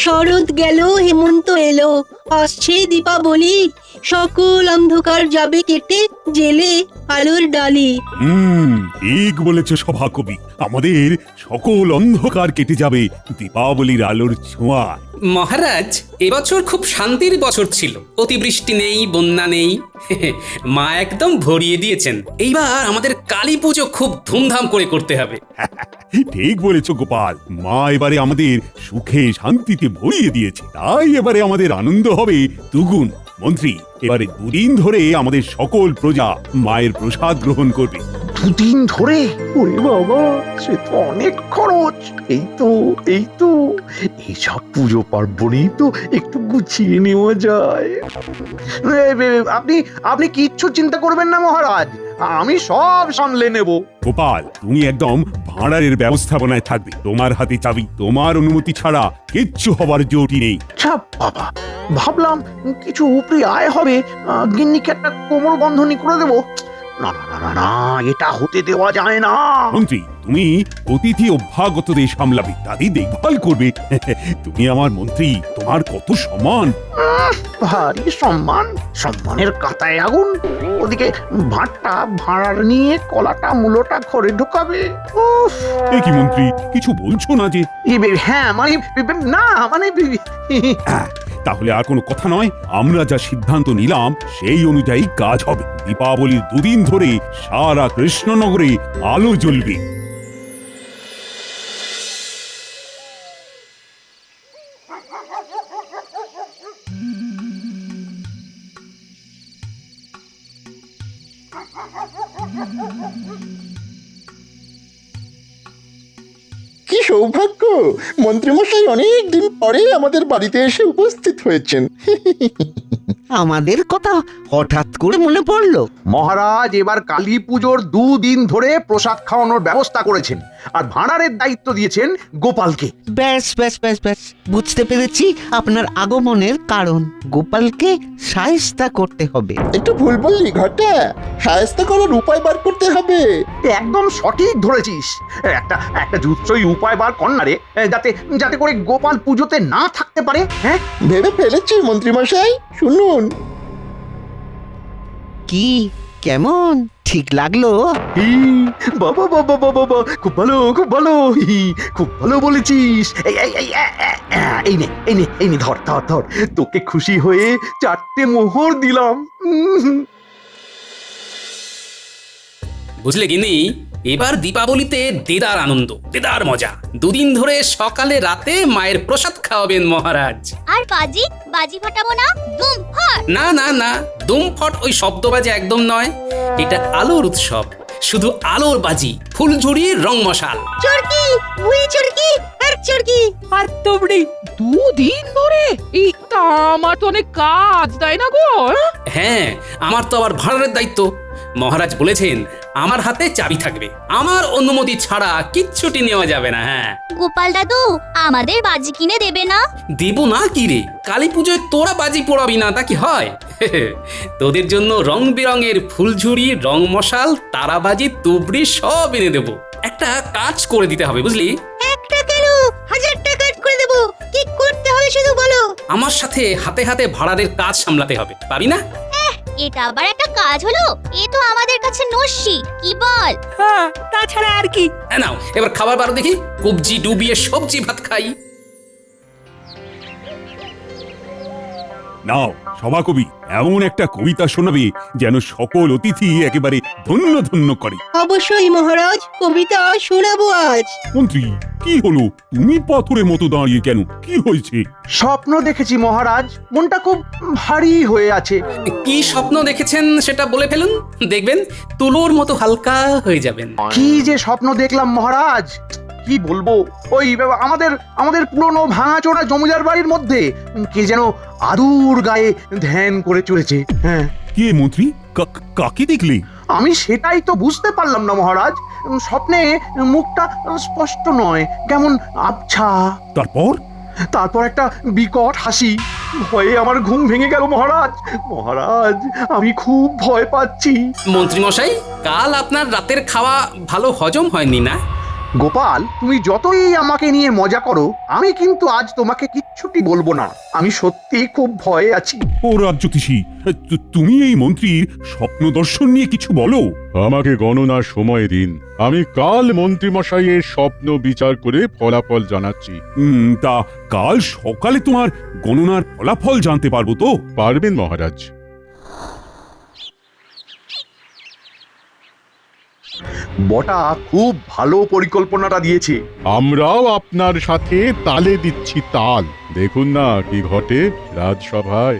শরৎ গেল হেমন্ত এলো, আসছে দীপাবলি, সকল অন্ধকার যাবে কেটে, জেলে আলোর ডালি। ঠিক বলেছ সভাকবি, আমাদের সকল অন্ধকার কেটে যাবে দীপাবলির আলোর ছোঁয়ায়। মহারাজ, এবছর খুব শান্তির বছর ছিল, অতিবৃষ্টি নেই, বন্যা নেই। মা একদম ভরিয়ে দিয়েছেন। এইবার আমাদের কালী পুজো খুব ধুমধাম করে করতে হবে। ঠিক বলেছ গোপাল, মা এবারে আমাদের সুখে শান্তিতে ভরিয়ে দিয়েছে, তাই এবারে আমাদের আনন্দ হবে দুগুণ। মন্ত্রী, এবারে দুদিন ধরে আমাদের সকল প্রজা মায়ের প্রসাদ গ্রহণ করবে। দুদিন ধরে? ওরে বাবা, সে তো অনেক খরচ। এই তো এইসব পুজো পার্বণেই তো একটু গুছিয়ে নেওয়া যায়। আপনি আপনি কিচ্ছু চিন্তা করবেন না মহারাজ, আমি সব সামলে নেব। গোপাল, তুমি একদম ভাঁড়ারের ব্যবস্থাপনায় থাকবে, তোমার হাতে চাবি, তোমার অনুমতি ছাড়া কিচ্ছু হবার জোটি নেই। আচ্ছা বাবা, ভাবলাম কিছু উপরি আয় হবে, গিন্নিকে একটা কোমর বন্ধনী করে দেবো। না না না না না, এটা হতে দেওয়া যায় না। মন্ত্রী, তুমি অতিথি অভ্যাগতদের সামলাবে, তাদের দেখভাল করবে। তুমি আমার মন্ত্রী, তোমার কত সম্মান। ভারী সম্মান, সম্মানের কাঁটায় আগুন। ওদিকে ভাতটা ভাড়ার নিয়ে কলাটা মূলোটা ঘরে ঢোকাবে। উফ, এ কি মন্ত্রী, কিছু বলছো না যে? হ্যাঁ মানে না মানে তাহলে আর কোনো কথা নয়, আমরা যা সিদ্ধান্ত নিলাম সেই অনুযায়ী কাজ হবে। দীপাবলির দুদিন ধরে সারা কৃষ্ণনগরে আলো জ্বলবে। কি সৌভাগ্য, মন্ত্রীমশাই অনেক দিন পরে আমাদের বাড়িতে এসে উপস্থিত হয়েছেন। আমাদের কথা হঠাৎ করে মনে পড়লো। মহারাজ এবার কালী পুজোর 2 দিন ধরে প্রসাদ খাওয়ানোর ব্যবস্থা করেছেন, আর ভাঁড়ারের দায়িত্ব দিয়েছেন গোপালকে। ব্যাস ব্যাস ব্যাস ব্যাস, বুঝতে পেরেছি আপনার আগমনের কারণ। গোপালকে শায়েস্তা করতে হবে। একটু ভুল বললি ঘটা, সায়স্তা করার উপায় বার করতে হবে। একদম সঠিক ধরেছিস। একটা জুৎসই উপায় বার কর না রে, যাতে যাতে করে গোপাল পুজোতে না থাকতে পারে। হ্যাঁ, ভেবে ফেলেছি মন্ত্রীমশাই, শুনুন। কি, কেমন, ঠিক লাগলো? বাবা বাবা বাবা বাবা, খুব ভালো খুব ভালো, খুব ভালো বলেছিস। এই নে ধর ধর ধর, তোকে খুশি হয়ে 4টে মোহর দিলাম। বুঝলে গিনি, এবার দীপাবলিতে দেদার আনন্দ, দেদার মজা। 2 দিন ধরে সকালে রাতে মায়ের প্রসাদ খাওয়াবেন মহারাজ। আর বাজি ফাটাবো না? দুম ফাট। না না না, দুমফট ওই শব্দবাজি একদম নয়। এটা আলোর উৎসব, শুধু আলোর বাজি, ফুলঝুরি, রং মশাল। চরকি, বুড়ি চরকি, আর চরকি। আর তোমরি 2 দিন ধরে এই তা আমার তো অনেক কাজ, তাই না গো? হ্যাঁ, আমার তো আবার ভাঁড়ারের দায়িত্ব। মহারাজ বলেছেন আমার হাতে চাবি থাকবে, আমার অনুমতি ছাড়া কিচ্ছুটি নেওয়া যাবে না। হ্যাঁ, গোপাল দাদু, আমাদের বাজি কিনে দেবে না? দেব না কি রে, কালী পুজোয় তোরা বাজি পোড়াবি না তা কি হয়? তোদের জন্য রং বেরঙের ফুলঝুরি, রং মশাল, তারাবাজি, তুবড়ি সব এনে দেবো। একটা কাজ করে দিতে হবে, বুঝলি? একটা কেন, 1000 টাকা করে দেবো। কি করতে হবে শুধু বলো। আমার সাথে হাতে হাতে ভাড়ারের কাজ সামলাতে হবে, পারি না? এটা আবার একটা কাজ হলো? এ তো আমাদের কাছে নস্যি, কি বল? হ্যাঁ, তাছাড়া আর কি? নাও এবার খাবার বারো দেখি, কবজি ডুবিয়ে সবজি ভাত খাই। নাও সভাকবি, এমন একটা কবিতা শোনাবে যেন সকল অতিথি একেবারে ধন্য ধন্য করে। অবশ্যই মহারাজ, কবিতা শোনাবো আজ। মন্ত্রী, কি হলো, তুমি পাথরের মতো দাঁড়িয়ে কেন, কি হয়েছে? স্বপ্ন দেখেছি মহারাজ, মনটা খুব ভারী হয়ে আছে। কি স্বপ্ন দেখেছেন সেটা বলে ফেলুন, দেখবেন তুলোর মতো হালকা হয়ে যাবেন। কি যে স্বপ্ন দেখলাম মহারাজ, কি বলবো। ওই আমাদের পুরনো ভাঙাচোরা জমিদার বাড়ির মধ্যে কে যেন আদুর গায়ে ধ্যান করে চলেছে। হ্যাঁ, কে মন্ত্রী, কাকে দেখলে? আমি সেটাই তো বুঝতে পারলাম না মহারাজ। স্বপ্নে মুখটা স্পষ্ট নয়, কেমন আবছা। তারপর একটা বিকট হাসি। ভয়ে আমার ঘুম ভেঙে গেল মহারাজ। মহারাজ, আমি খুব ভয় পাচ্ছি। মন্ত্রী মশাই, কাল আপনার রাতের খাওয়া ভালো হজম হয়নি না? গোপাল, তুমি যতই আমাকে নিয়ে মজা করো, আমি কিন্তু আজ তোমাকে কিচ্ছুটি বলবো না। আমি সত্যি খুব ভয়ে আছি। ও রাজ্যতীষী, তুমি এই মন্ত্রীর স্বপ্ন দর্শন নিয়ে কিছু বলো। আমাকে গণনার সময় দিন, আমি কাল মন্ত্রীমশাইয়ের স্বপ্ন বিচার করে ফলাফল জানাচ্ছি। তা কাল সকালে তোমার গণনার ফলাফল জানতে পারবো তো? পারবেন মহারাজ। বটা খুব ভালো পরিকল্পনাটা দিয়েছে। আমরাও আপনার সাথে তালে দিচ্ছি তাল। দেখুন না কি ঘটে রাজসভায়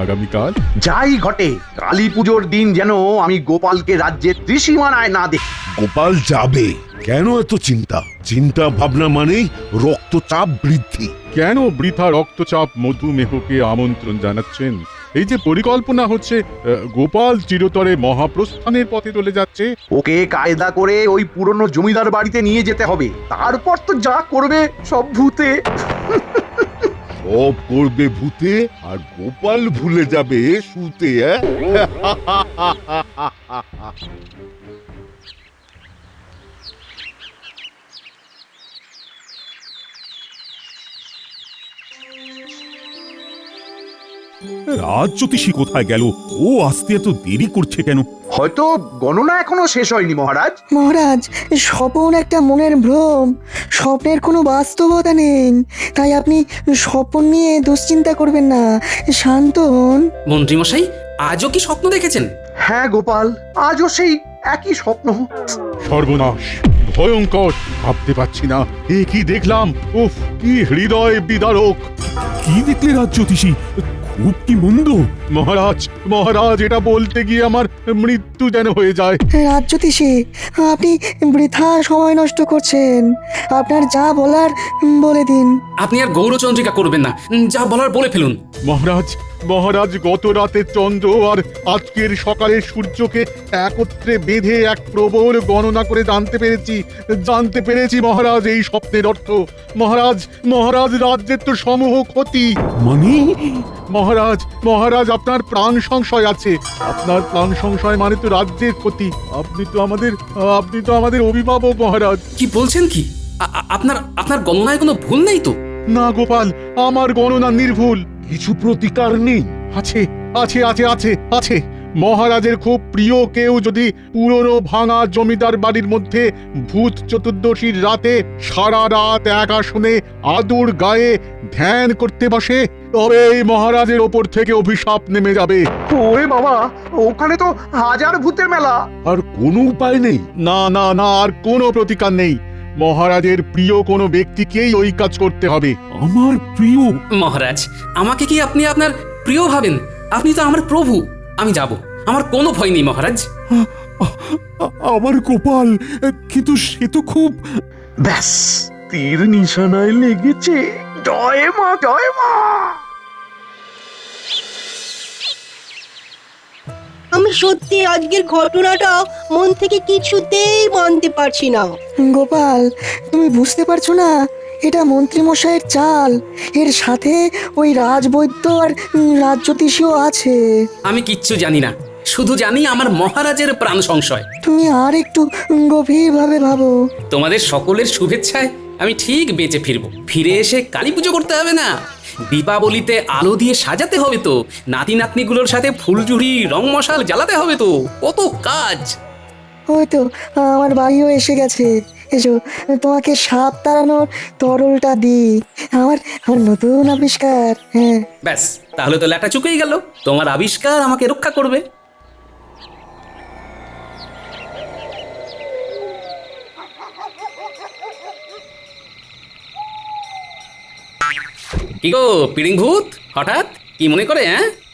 আগামীকাল। যাই ঘটে, কালী পুজোর দিন যেন আমি গোপালকে রাজ্যের ত্রিসীমানায় না দেখি। গোপাল যাবে, কেন এত চিন্তা? চিন্তা ভাবনা মানেই রক্তচাপ বৃদ্ধি। কেন বৃথা রক্তচাপ মধুমেহকে আমন্ত্রণ জানাচ্ছেন? এই যে পরিকল্পনা হচ্ছে, গোপাল চিরতরে মহাপ্রস্থানের পথে চলে যাচ্ছে। ওকে কায়দা করে ওই পুরনো জমিদার বাড়িতে নিয়ে যেতে হবে, তারপর তো যা করবে সব ভূতে। সব করবে ভূতে, আর গোপাল ভুলে যাবে শুতে। রাজ্যতীষী কোথায় গেল? ও আসতে এত দেরি করছে কেন? হয়তো গণনা এখনো শেষ হয়নি মহারাজ। মহারাজ, স্বপন একটা মনের ভ্রম, স্বপ্নের কোনো বাস্তবতা নেই। তাই আপনি স্বপন নিয়ে দুশ্চিন্তা করবেন না, শান্ত হন। মন্ত্রীমশাই আজও কি স্বপ্ন দেখেছেন? হ্যাঁ গোপাল, আজও সেই একই স্বপ্ন। সর্বনাশ, ভয়ঙ্কর, ভাবতে পারছি না এ কি দেখলাম। উফ, কি হৃদয় বিদারক। কি দেখলে রাজ্যতীষী? খুব কি মন্দ? মহারাজ, মহারাজ, এটা বলতে গিয়ে আমার মৃত্যু যেন হয়ে যায়। রাজ্যতীষী, আপনি বৃথা সময় নষ্ট করছেন। আপনার যা বলার বলে দিন। আপনি আর গৌরচন্দ্রিকা করবেন না, যা বলার বলে ফেলুন। মহারাজ, মহারাজ, গত রাতের চন্দ্র আর আজকের সকালের সূর্যকে একত্রে বেঁধে এক প্রবল গণনা করে জানতে পেরেছি মহারাজ এই স্বপ্নের অর্থ। মহারাজ, মহারাজ, রাজ্যের তো সমূহ ক্ষতি। মানে? মহারাজ, মহারাজ, আপনার প্রাণ সংশয় আছে। আপনার প্রাণ সংশয় মানে তো রাজ্যের ক্ষতি। আপনি তো আমাদের অভিভাবক মহারাজ। কি বলছেন কি? আপনার গণনায় কোনো ভুল নেই তো? না গোপাল, আমার গণনা নির্ভুল। কিছু প্রতিকার নেই? আছে, আছে, আছে, আছে, আছে। মহারাজের খুব প্রিয় কেউ যদি পুরনো ভাঙা জমিদার বাড়ির মধ্যে ভূত চতুর্দশীর রাতে সারা রাত এক আসনে আদুর গায়ে ধ্যান করতে বসে, তবে এই মহারাজের ওপর থেকে অভিশাপ নেমে যাবে। ওরে বাবা, ওখানে তো হাজার ভূতের মেলা। আর কোনো উপায় নেই? না, না, না, আর কোনো প্রতিকার নেই। মহারাজের প্রিয় কোনো ব্যক্তিকেই ওই কাজ করতে হবে। আমার প্রিয়? মহারাজ, আমাকে কি আপনি আপনার প্রিয় ভাবেন? আপনি তো আমার প্রভু। আমি যাব, আমার কোনো ভয় নেই মহারাজ। আমার গোপাল, কিন্তু সে তো খুব... ব্যাস, তীর নিশানায় লেগেছে। জয় মা, জয় মা। আমি সত্যি আজকের ঘটনাটা মন থেকে কিছুতেই মানতে পারছি না। গোপাল, তুমি বুঝতে পারছো না? এটা মন্ত্রীমশাইয়ের চাল। এর সাথে ওই রাজবৈদ্য আর রাজ্যতীষীও আছে। আমি কিচ্ছু জানি না, শুধু জানি আমার মহারাজের প্রাণ সংশয়। তুমি আর একটু গভীরভাবে ভাবো। তোমাদের সকলের শুভেচ্ছায় আমি ঠিক বেঁচে ফিরবো। ফিরে এসে কালী পুজো করতে হবে না? দীপাবলিতে আলো দিয়ে সাজাতে হবে তো, নাতি নাতনিগুলোর সাথে ফুলঝুরি রং মশাল জ্বালাতে হবে তো, কত কাজ। ওই তো আমার বাড়িও এসে গেছে। এসো, তোমাকে সাপ তাড়ানোর তরলটা দিই। আমার নতুন আবিষ্কার। হ্যাঁ, ব্যাস, তাহলে তো ল্যাটা চুকেই গেল। তোমার আবিষ্কার আমাকে রক্ষা করবে। কি গো পিড়িং ভূত, হঠাৎ কি মনে করে?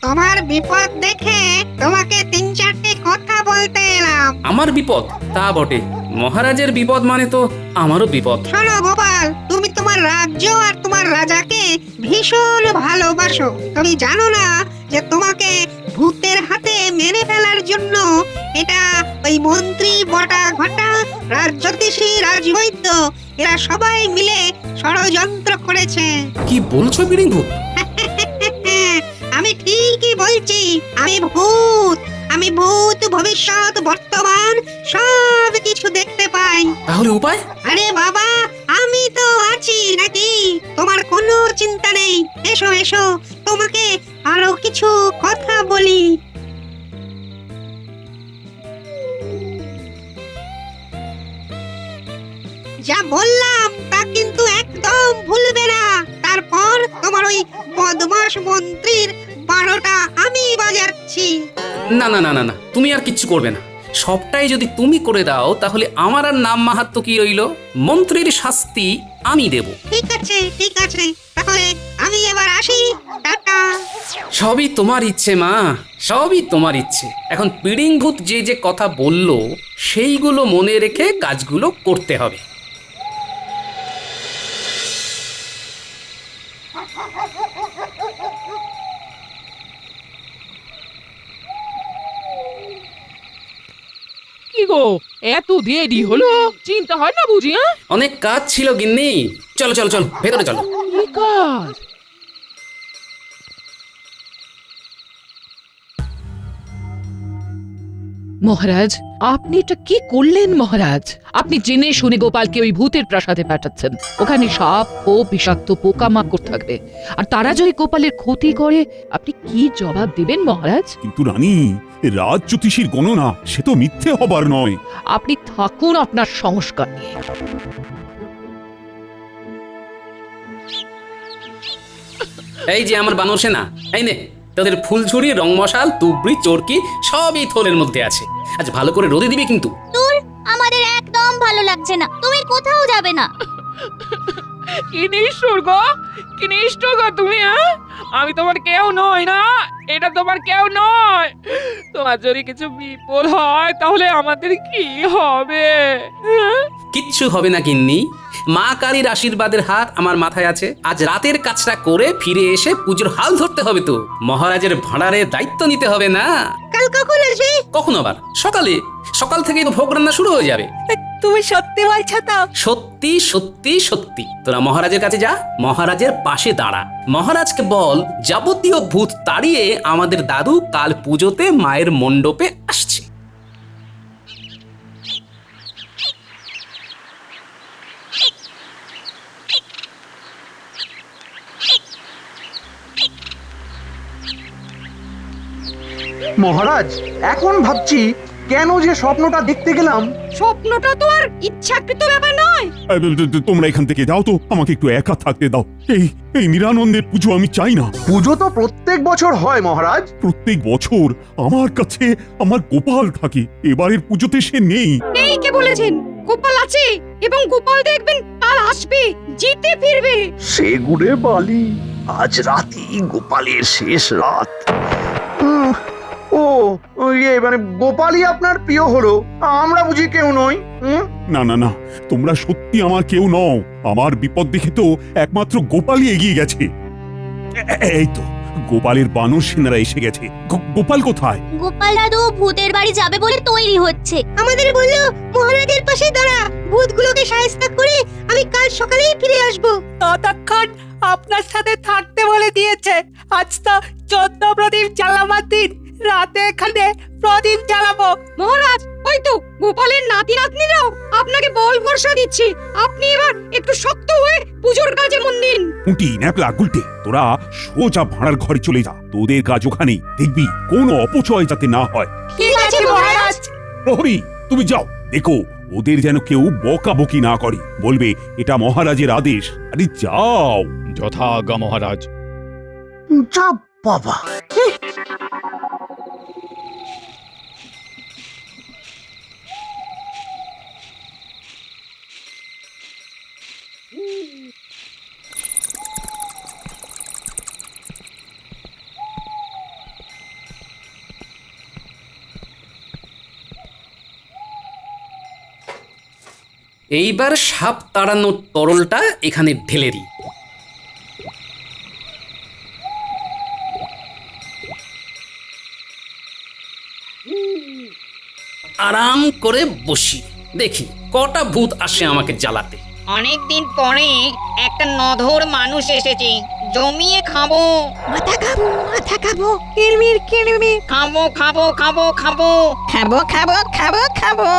তোমার বিপদ দেখে তোমাকে 3-4টে কথা বলতে এলাম। আমার বিপদ? তা বটে, মহারাজের বিপদ মানে তো আমারও বিপদ। শোনো গোপাল, তুমি তোমার রাজ্য আর তোমার রাজাকে ভীষণ ভালোবাসো। তুমি জানো না যে তোমাকে ভূতের হাতে মেরে ফেলার জন্য এটা ওই মন্ত্রী, বটা ঘটা, রাজ্যতীষী, রাজবৈদ্য এরা সবাই মিলে ষড়যন্ত্র করেছে। কি বলছো পিড়িং ভূত? আমি ঠিকই বলছি। আমি ভূত ভবিষ্যৎ বর্তমান সব কিছু দেখতে পাই। তাহলে তাহলে উপায়? আরে বাবা, আমি তো আছি নাকি, তোমার কোনো চিন্তা নেই। এসো এসো, তোমাকে আরো কিছু কথা বলি। যা বললাম তা কিন্তু একদম ভুলবে না। তারপর তোমার ওই বদমাশ মন্ত্রীর 12টা আমি বাজাচ্ছি। না না না না না, তুমি আর কিচ্ছু করবে না। সবটাই যদি তুমি করে দাও তাহলে আমার আর নাম মাহাত্ম্য কি রইল? মন্ত্রীর শাস্তি আমি দেব। ঠিক আছে ঠিক আছে, তাহলে আমি এবার আসি, টাটা। সবই তোমার ইচ্ছে মা, সবই তোমার ইচ্ছে। এখন পিড়িং ভূত যে যে কথা বলল সেইগুলো মনে রেখে কাজগুলো করতে হবে। কি গো, এত দেরি হলো? চিন্তা হয় না বুঝি? হ্যাঁ, অনেক কাজ ছিল গিন্নি। চলো চলো চলো, ভেতরে চলো। কি কাজ? মহারাজ, আপনি এটা কি করলেন মহারাজ? আপনি জেনে শুনে গোপালকে ওই ভূতের প্রাসাদে পাঠাচ্ছেন। ওখানে সাপ ও বিষাক্ত পোকামাকড় থাকবে, আর তারা যদি গোপালের ক্ষতি করে আপনি কি জবাব দিবেন মহারাজ? কিন্তু রানী, রাজ জ্যোতিষীর গণনা সে তো মিথ্যে হবার নয়। আপনি থাকুন আপনার সংস্কার নিয়ে। এই যে আমার বানর সেনা, এই নে তোদের ফুলঝুরি, রং মশাল, তুবড়ি, চরকি সবই থলের মধ্যে আছে। আজ ভালো করে রোদে দিবি কিন্তু। দূর, আমাদের একদম ভালো লাগছে না, তুমি কোথাও যাবে না। কি নিষ্ঠুর গো, কি নিষ্ঠুর গো তুমি! হ্যাঁ, আমি তোমার কেউ নই না, এটা তোমার কেউ নয়। তোমার যদি কিছু বিপদ হয় তাহলে আমাদের কি হবে? কিচ্ছু হবে না গিন্নি, মা কালীর আশীর্বাদের হাত আমার মাথায় আছে। আজ রাতের কাজটা করে ফিরে এসে পুজোর হাল ধরতে হবে তো। মহারাজের ভাঁড়ারের দায়িত্ব নিতে হবে না? কাল কখন আসবে? কখন আবার? সকালে। সকাল থেকেই তো ভোগ রান্না শুরু হয়ে যাবে। তুমি সত্যি বলছো তো? সত্যি সত্যি সত্যি। তোরা মহারাজের কাছে যা, মহারাজের পাশে দাঁড়া। মহারাজকে বল যাবতীয় ভূত তাড়িয়ে আমাদের দাদু কাল পুজোতে মায়ের মণ্ডপে আসছে। মহারাজ, এখন ভাবছি কেন যে স্বপ্নটা দেখতে গেলাম। স্বপ্নটা তো আর ইচ্ছাকৃত ব্যাপার নয়। তোমরা এখান থেকে যাও তো, আমাকে একটু একা থাকতে দাও। এই নিরানন্দের পুজো আমি চাই না। পুজো তো প্রত্যেক বছর হয় মহারাজ। প্রত্যেক বছর আমার কাছে আমার গোপাল থাকে, এবারের পুজোতে সে নেই। এই কে বলেছেন? গোপাল আছে, এবং গোপাল দেখবেন কাল আসবে, জিতে ফিরবে। সে গুড়ে বালি, আজ রাতই গোপালের শেষ রাত। মানে গোপালই আপনার প্রিয় হলো, আমরা বুঝি কেউ নই? না না না, তোমরা সত্যি আমার কেউ নও। আমার বিপদ দেখে তো একমাত্র গোপালই এগিয়ে গেছে। এই তো গোপালের বানর সেনারা এসে গেছে। গোপাল কোথায়? গোপাল দাদু ভূতের বাড়ি যাবে বলে তৈরি হচ্ছে। আমাদের বললো মহারাজের পাশে দাঁড়া, ভূতগুলোকে সাহায্য করে আমি কাল সকালেই ফিরে আসবো। ততক্ষণ আপনার সাথে থাকতে বলে দিয়েছে। আজ তো 14 প্রদীপ জ্বালাবার দিন, রাতে এখানে প্রদীপ জ্বালাবো। মহারাজ, ওই তো গোপালের নাতি নাতনিরাও আপনাকে বল ভরসা দিচ্ছে। আপনি এবার একটু শক্ত হয়ে পুজোর কাজে মন দিন। উঁটি ন্যাপলা গুলটে, তোরা সোজা ভাড়ার ঘরে চলে যা। তোদের কাজ ওখানেই, দেখবি কোনো অপচয় যাতে না হয়। ঠিক আছে মহারাজ। প্রহরী, তুমি যাও, দেখো ওদের যেন কেউ বকাবকি না করে। বলবে এটা মহারাজের আদেশ। আরে যাও। যথাজ্ঞা মহারাজ। যা বাবা, এইবার সাপ তাড়ানোর তরলটা এখানে ঢেলে দিই। আরাম করে বসি, দেখি কটা ভূত আসে আমাকে জ্বালাতে। অনেকদিন পরে একটা নধর মানুষ এসেছে, জমিয়ে খাবো। মাথা খাবো, মাথা খাবো, কিরমির কিরমির খাবো খাবো খাবো খাবো খাবো খাবো খাবো খাবো।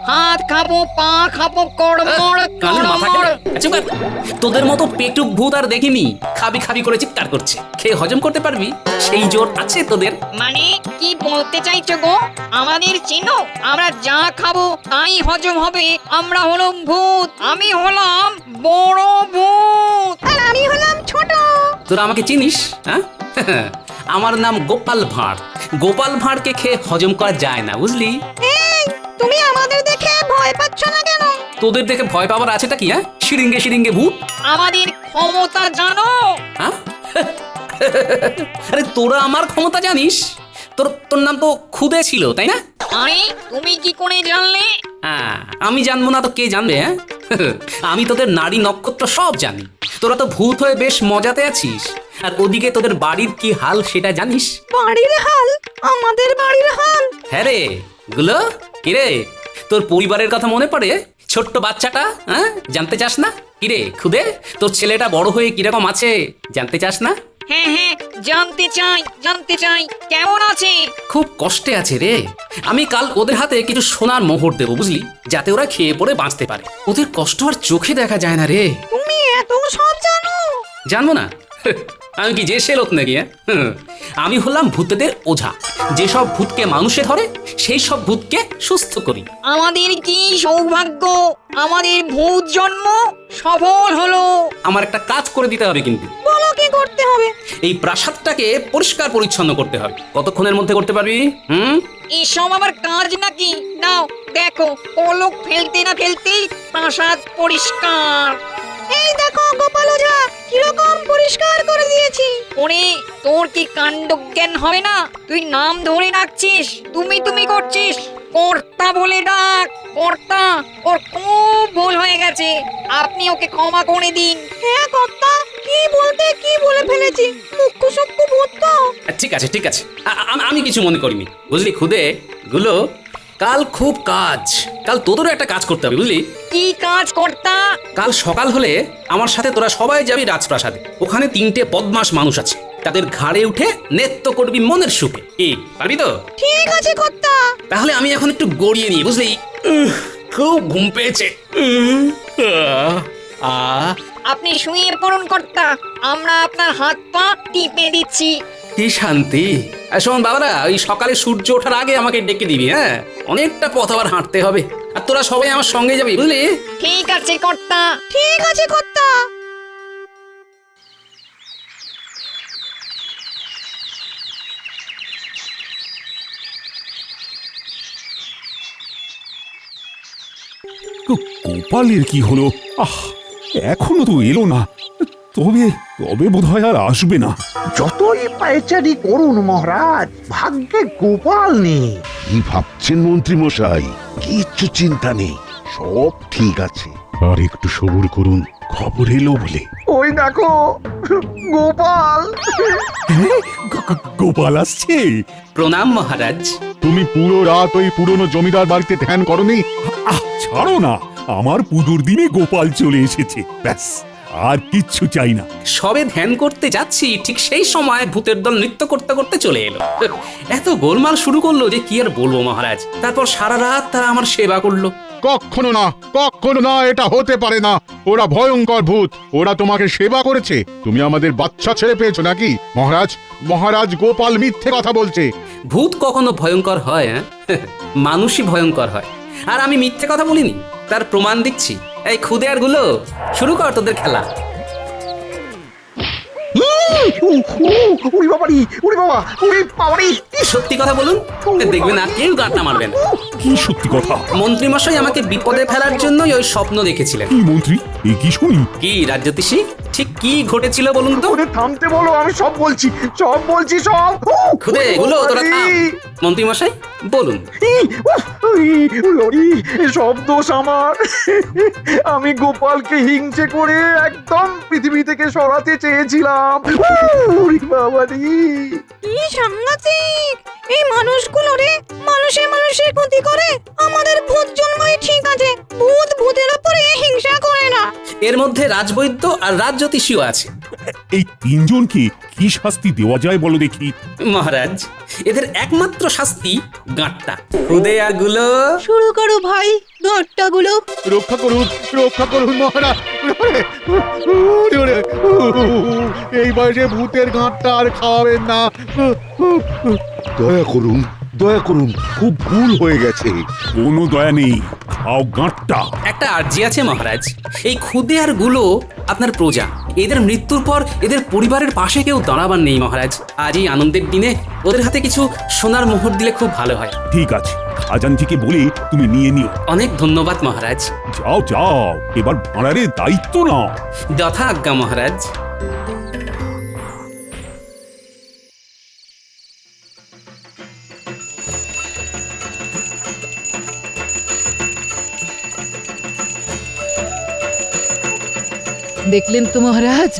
হাত খাবো, পা খাবো, কড়মড় কানের মাথা কড়মড়। খেলে চুপ কর। তোদের মতো পেটুক ভূত আর দেখিনি খাবি খাবি করে চিৎকার করছে। খেয়ে হজম করতে পারবি সেই জোর আছে তোদের? মানে কি বলতে চাইছো গো? আমাদের চিনো? আমরা যা খাবো তাই হজম হবে। আমরা হলাম ভূত, আমি হলাম বড় ভূত। আর আমি হলাম ছোট। তোরা আমাকে চিনিস? হ্যাঁ আমার নাম গোপাল ভাঁড়। গোপাল ভাঁড়কে খেয়ে হজম করা যায় না, বুঝলি? এই তুমি আমাদের দেখে ভয় পাচ্ছ না কেন? তোদের দেখে ভয় পাওয়ার আছেটা কি? হ্যাঁ শিরিঙ্গে শিরিঙ্গে ভূত। আমাদের ক্ষমতা জানো? হ্যাঁ আরে তোরা আমার ক্ষমতা জানিস? তোর নাম তো খুদে ছিল, তাই না? আরে তুমি কি করে জানলে? হ্যাঁ আমি জানবো না তো কে জানবে? হ্যাঁ আমি তোদের নারী নক্ষত্র সব জানি। তোরা তো ভূত হয়ে বেশ মজাতে আছিস। আর ওদিকে তোদের বাড়ির কি হাল সেটা জানিস? বাড়ির হাল? আমাদের বাড়ির হাল? হ্যাঁ রে গুলো, কিরে তোর পরিবারের কথা মনে পড়ে? ছোট্ট বাচ্চাটা, হ্যাঁ জানতে চাস না? কিরে খুদে, তোর ছেলেটা বড় হয়ে কিরকম আছে জানতে চাস না? হ্যাঁ হ্যাঁ জানতে চাই, জানতে চাই। কেমন আছে? খুব কষ্টে আছে রে। আমি কাল ওদের হাতে কিছু সোনার মোহর দেবো, বুঝলি, যাতে ওরা খেয়ে পড়ে বাঁচতে পারে। ওদের কষ্ট আর চোখে দেখা যায় না রে। তুমি এত সব জানো? জানবো না? আমি কি যে সে লোক নাকি? আমি হলাম ভূতেদের ওঝা। যেসব ভূতকে মানুষে ধরে সেই সব ভূতকে সুস্থ করি। আমাদের কি সৌভাগ্য, আমাদের ভূত জন্ম সফল হলো। আমার একটা কাজ করে দিতে হবে কিন্তু। বলো কি করতে হবে? এই প্রাসাদটাকে পরিষ্কার পরিচ্ছন্ন করতে হবে। কতক্ষণের মধ্যে করতে পারবি? এসব আবার কাজ নাকি? নাও দেখো, পলক ফেলতে না ফেলতেই প্রাসাদ পরিষ্কার। এই দেখো গোপাল ওঝা, কিরকম পরিষ্কার করে দিয়েছি। ওরে তোর কি কাণ্ডজ্ঞান হবে না? তুই নাম ধরে ডাকছিস, তুমি তুমি করছিস। কর্তা বলে ডাক, কর্তা। ওর খুব ভুল হয়ে গেছে, আপনি ওকে ক্ষমা করে দিন। হ্যাঁ কর্তা, কি বলতে কি বলে ফেলেছি। মুখ্য সূক্ষ্ম ভূত তো। ঠিক আছে ঠিক আছে, আমি কিছু মনে করিনি, বুঝলি খুদে গুলো। কাল খুব কাজ, কাল তোদেরও একটা কাজ করতে হবে, বুঝলি? কি কাজ কর্তা? কাল সকাল হলে আমার সাথে তোরা সবাই যাবি রাজপ্রাসাদে। ওখানে 3টে বদমাস মানুষ আছে, তাদের ঘাড়ে উঠে নৃত্য করবি মনের সুখে। কি পারবি তো? ঠিক আছে কর্তা। তাহলে আমি এখন একটু গড়িয়ে নিই, বুঝলি? খুব ঘুম পেয়েছে। আপনি শুয়ে পড়ুন কর্তা, আমরা আপনার হাত পা টিপে দিচ্ছি। কি শান্তি। শোন বাবারা, ওই সকালে সূর্য ওঠার আগে আমাকে ডেকে দিবি। হ্যাঁ অনেকটা পথ আবার হাঁটতে হবে। আর তোরা সবাই আমার সঙ্গে যাবি, বুঝলি? ঠিক আছে কর্তা। ঠিক আছে কর্তা। গোপালের কি হলো? এখনো তো এলো না। তবে তবে বোধহয় আর আসবে না। যতই পায়চারি করুন মহারাজ, ভাগ্যে গোপাল নেই। কি ভাবছেন মন্ত্রী মশাই? কিচ্ছু চিন্তা নেই, সব ঠিক আছে। আর একটু সবুর করুন, খবর এলো বলে। ওই দেখো গোপাল। গোপাল আসছে। প্রণাম মহারাজ। তুমি পুরো রাত ওই পুরনো জমিদার বাড়িতে ধ্যান করনি? ছাড়ো না, আমার পুজোর দিনে গোপাল চলে এসেছে, ব্যাস আর কিচ্ছু চাই না। সবে ধ্যান করতে যাচ্ছি, ঠিক সেই সময় ভূতের দল নৃত্য করতে করতে চলে এলো। এত গোলমাল শুরু করলো যে কি আর বলবো মহারাজ। তারপর সারা রাত তারা আমার সেবা করলো। কখনো না, কখনো না, এটা হতে পারে না। ওরা ভয়ঙ্কর ভূত, ওরা তোমাকে সেবা করেছে। তুমি আমাদের বাচ্চা ছেড়ে পেয়েছো নাকি? মহারাজ, মহারাজ গোপাল মিথ্যে কথা বলছে। ভূত কখনো ভয়ঙ্কর হয়? মানুষই ভয়ঙ্কর হয়। আর আমি মিথ্যে কথা বলিনি, তার প্রমাণ দিচ্ছি। এই খুদে আর গুলো, শুরু কর তোদের খেলা। উড়ি বাবারি, উড়ি বাবা, উড়ি বাবারি। সত্যি কথা বলুন, দেখবেন আর কেউ গাঁটটা মারবেন। কি সত্যি কথা? মন্ত্রী মশাই আমাকে বিপদে ফেলার জন্যই ওই স্বপ্ন দেখেছিলেন। কি মন্ত্রী, এ কি শুনি? কি রাজ্যতীষী, ঠিক কি ঘটেছিল বলুন তো? ওদের থামতে বলো, আমি সব বলছি, সব বলছি সব। খুদে গুলো তোরা থাম। মন্ত্রী মশাই বলুন। সব দোষ আমার। আমি গোপালকে হিংসে করে একদম পৃথিবী থেকে সরাতে চেয়েছিলাম। কি সাংঘাতিক এই মানুষগুলো রে! মানুষে মানুষের ক্ষতি করে। আমাদের ভূত জন্মই ঠিক আছে, ভূত ভূতের উপরে হিংসা করে না। এর মধ্যে রাজবৈদ্য আর রাজ্যতীষীও আছে। এই তিনজনকে কি শাস্তি দেওয়া যায় বলো দেখি? মহারাজ এদের একমাত্র শাস্তি গাঁটটা। খুদে আর গুলো শুরু করো ভাই, ঘট্টাগুলো। রক্ষা করুন মহারাজ। ওরে, ওরে, এই বয়সে ভূতের গাঁটটা আর খাওয়াবেন না। দয়া করুন, খুব ভুল হয়ে গেছে। কোনো দয়া নেই, খাও গাঁটটা। একটা আর্জি আছে মহারাজ, এই খুদে আর গুলো আপনার প্রজা। এদের মৃত্যুর পর এদের পরিবারের পাশে কেউ দাঁড়াবার নেই মহারাজ। আজ এই আনন্দের দিনে ওদের হাতে কিছু সোনার মোহর দিলে খুব ভালো হয়। ঠিক আছে, খাজানজিকে বলে তুমি নিয়ে নিও। অনেক ধন্যবাদ মহারাজ। যাও, এবার ভাঁড়ারে দায়িত্ব নাও। যথা আজ্ঞা মহারাজ। দেখলেন তো মহারাজ,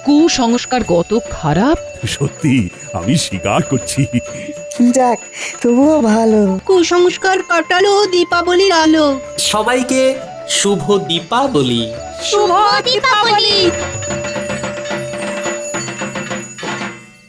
কুসংস্কার কত খারাপ। সত্যি আমি স্বীকার করছি। যাক, তবুও ভালো। কুসংস্কার কাটালো দীপাবলির আলো। সবাইকে শুভ দীপাবলি। শুভ দীপাবলি।